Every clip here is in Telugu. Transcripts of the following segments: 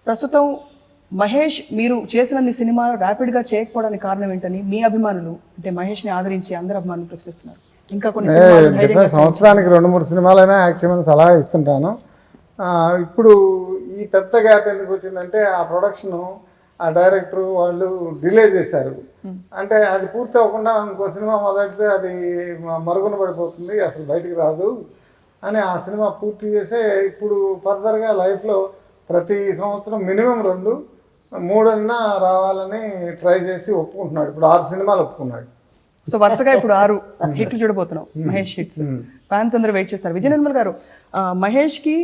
ప్రస్తుతం మహేష్ మీరు చేసినన్ని సినిమాలు ర్యాపిడ్గా చేయకపోవడానికి కారణం ఏంటని మీ అభిమానులు అంటే మహేష్ని ఆదరించి అందరు అభిమానులు ప్రశ్నిస్తున్నారు. ఇంకా కొన్ని సంవత్సరానికి 2-3 సినిమాలైనా యాక్ట్ చేయమని సలహా ఇస్తుంటాను. ఇప్పుడు ఈ పెద్ద గ్యాప్ ఎందుకు వచ్చిందంటే ఆ ప్రొడక్షను ఆ డైరెక్టర్ వాళ్ళు డిలే చేశారు. అంటే అది పూర్తి అవ్వకుండా ఇంకో సినిమా మొదలెడితే అది మరుగున పడిపోతుంది, అసలు బయటికి రాదు అని ఆ సినిమా పూర్తి చేసే ఇప్పుడు ఫర్దర్గా లైఫ్లో ప్రతి సంవత్సరం మినిమం 2-3 రావాలని ట్రై చేసి ఒప్పుకుంటున్నాడు. ఇప్పుడు 6 సినిమాలు ఒప్పుకున్నాడు. సో వరుసగా ఇప్పుడు 6 హిట్లు చూడబోతున్నాం మహేష్ హిట్స్. ఫ్యాన్స్ అందరూ వెయిట్ చేస్తారు. విజయ నిర్మల్ గారు, మహేష్కి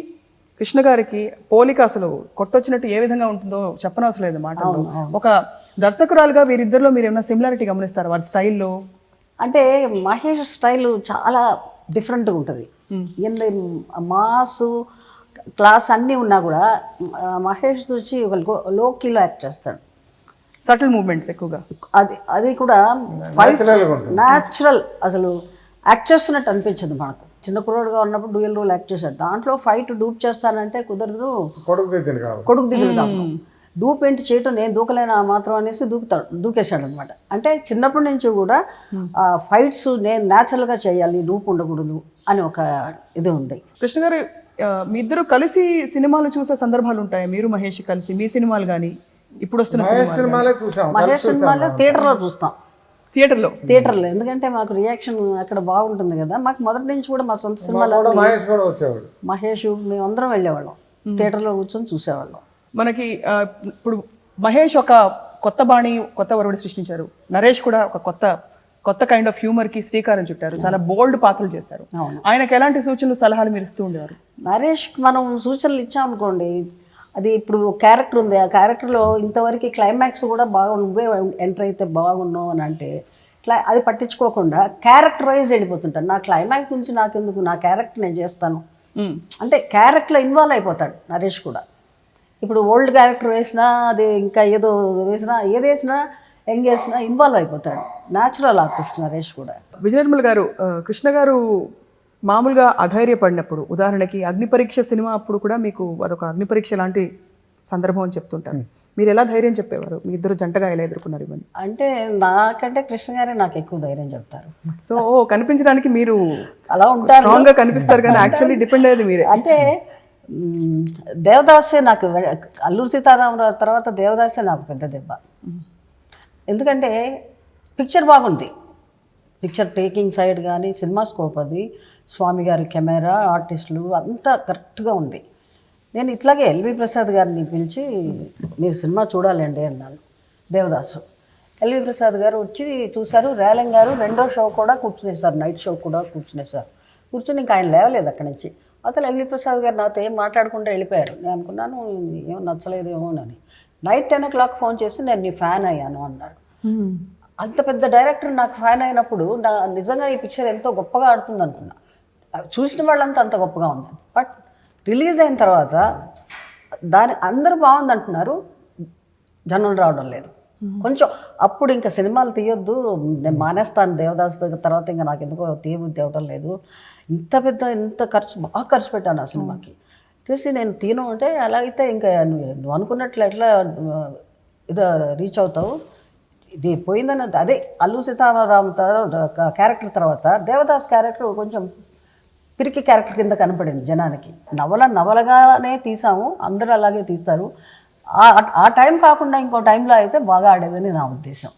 కృష్ణ గారికి పోలిక అసలు కొట్టొచ్చినట్టు ఏ విధంగా ఉంటుందో చెప్పనవసరం లేదు మాటల్లో. ఒక దర్శకురాలుగా వీరిద్దరిలో మీరు ఏమైనా సిమిలారిటీ గమనిస్తారు వారి స్టైల్లో? అంటే మహేష్ స్టైల్ చాలా డిఫరెంట్గా ఉంటుంది. మాసు క్లాస్ అన్నీ ఉన్నా కూడా మహేష్ చూసి ఒక లో కీలో యాక్ట్ చేస్తాడు. సటిల్ మూవ్మెంట్స్ ఎక్కువగా, అది కూడా న్యాచురల్, అసలు యాక్ట్ చేస్తున్నట్టు అనిపించదు మనకు. చిన్న కుర్రోడుగా ఉన్నప్పుడు డ్యూయల్ రోల్ యాక్ట్ చేశాడు. దాంట్లో ఫైట్ డూప్ చేస్తానంటే కుదరదు, కొడుకు దిగులు కాదు. డూప్ ఏంటి చేయటం, నేను దూకలేనా మాత్రం అనేసి దూకేశాడు అనమాట. అంటే చిన్నప్పటి నుంచి కూడా ఫైట్స్ నేను న్యాచురల్గా చేయాలి, డూప్ ఉండకూడదు అని ఒక ఇది ఉంది. కృష్ణ గారు, మీ ఇద్దరు కలిసి సినిమాలు చూసే సందర్భాలు ఉంటాయి? మీరు మహేష్ కలిసి మీ సినిమాలు కానీ ఇప్పుడు వస్తున్న మహేష్ సినిమాలో థియేటర్లో చూస్తాం. థియేటర్లో ఎందుకంటే మాకు రియాక్షన్ అక్కడ బాగుంటుంది కదా. మాకు మొదటి నుంచి కూడా మా సొంత సినిమాలో మహేష్ మేమందరం వెళ్ళేవాళ్ళం, థియేటర్లో కూర్చొని చూసేవాళ్ళం. మనకి ఇప్పుడు మహేష్ ఒక కొత్త బాణి, కొత్త వరుడు సృష్టించారు. నరేష్ కూడా ఒక కొత్త కైండ్ ఆఫ్ హ్యూమర్ కి శ్రీకారం చుట్టారు. చాలా బోల్డ్ పాత్రలు చేశారు. ఆయనకు ఎలాంటి సూచనలు సలహాలు మీరు ఇస్తూ ఉండేవారు? నరేష్ మనం సూచనలు ఇచ్చామనుకోండి, అది ఇప్పుడు క్యారెక్టర్ ఉంది, ఆ క్యారెక్టర్లో ఇంతవరకు క్లైమాక్స్ కూడా బాగా నువ్వే ఎంటర్ అయితే బాగున్నావు అని అంటే అది పట్టించుకోకుండా క్యారెక్టర్ వైజ్ వెళ్ళిపోతుంటాడు. నా క్లైమాక్స్ నుంచి నాకెందుకు, నా క్యారెక్టర్ నేను చేస్తాను అంటే క్యారెక్టర్లో ఇన్వాల్వ్ అయిపోతాడు నరేష్ కూడా. ఇప్పుడు ఓల్డ్ క్యారెక్టర్ వేసినా, అది ఇంకా ఏదో వేసినా, ఏది వేసినా, యంగ్ వేసినా ఇన్వాల్వ్ అయిపోతాడు. న్యాచురల్ ఆర్టిస్ట్ నరేష్ కూడా. విజయ నిర్మల్ గారు, కృష్ణ గారు మామూలుగా అధైర్యపడినప్పుడు, ఉదాహరణకి అగ్ని పరీక్ష సినిమా అప్పుడు కూడా మీకు అదొక అగ్ని పరీక్ష లాంటి సందర్భం అని చెప్తుంటారు. మీరు ఎలా ధైర్యం చెప్పేవారు? మీ ఇద్దరు జంటగా ఎలా ఎదుర్కొన్నారు ఇవన్నీ? అంటే నాకంటే కృష్ణ గారే నాకు ఎక్కువ ధైర్యం చెప్తారు. సో కనిపించడానికి మీరు అలా ఉంటారు, స్ట్రాంగ్గా కనిపిస్తారు, కానీ యాక్చువల్లీ డిపెండ్ అయ్యేది మీరే. అంటే దేవదాసే నాకు, అల్లూరి సీతారామరావు తర్వాత దేవదాసే నాకు పెద్ద దెబ్బ. ఎందుకంటే పిక్చర్ బాగుంది, పిక్చర్ టేకింగ్ సైడ్ కానీ సినిమా స్కోప్, అది స్వామి గారి కెమెరా, ఆర్టిస్టులు అంతా కరెక్ట్గా ఉంది. నేను ఇట్లాగే ఎల్వి ప్రసాద్ గారిని పిలిచి మీరు సినిమా చూడాలండి అన్నాను. దేవదాసు ఎల్వి ప్రసాద్ గారు వచ్చి చూశారు. రేలంగ్ గారు 2వ షో కూడా కూర్చునేసారు, నైట్ షో కూడా కూర్చునేసారు. కూర్చుని ఇంకా ఆయన లేవలేదు అక్కడి నుంచి. అసలు ఎల్వి ప్రసాద్ గారు నాతో ఏం మాట్లాడుకుంటూ వెళ్ళిపోయారు. నేను అనుకున్నాను ఏమో నచ్చలేదేమోనని. నైట్ 10 o'clock ఫోన్ చేసి నేను నీ ఫ్యాన్ అయ్యాను అన్నాడు. అంత పెద్ద డైరెక్టర్ నాకు ఫ్యాన్ అయినప్పుడు నిజంగా ఈ పిక్చర్ ఎంతో గొప్పగా ఆడుతుంది అనుకున్నా. చూసిన వాళ్ళంతా అంత గొప్పగా ఉంది. బట్ రిలీజ్ అయిన తర్వాత అందరూ బాగుంది అంటున్నారు, జనం రావడం లేదు. కొంచెం అప్పుడు ఇంకా సినిమాలు తీయొద్దు, నేను మానేస్తాను దేవదాస్ తర్వాత, ఇంకా నాకు ఎందుకో తీయబుద్ధి అవటం లేదు. ఇంత బాగా ఖర్చు పెట్టాను ఆ సినిమాకి. చూసి నేను తీను అంటే, అలాగైతే ఇంకా నువ్వు అనుకున్నట్లు ఎట్లా ఇదో రీచ్ అవుతావు, ఇది పోయిందని. అదే అల్లు సీతారామరావు క్యారెక్టర్ తర్వాత దేవదాస్ క్యారెక్టర్ కొంచెం పిరికి క్యారెక్టర్ కింద కనపడింది జనానికి. నవలగానే తీసాము, అందరూ అలాగే తీస్తారు. ఆ టైం కాకుండా ఇంకో టైంలో అయితే బాగా ఆడేదని నా ఉద్దేశం.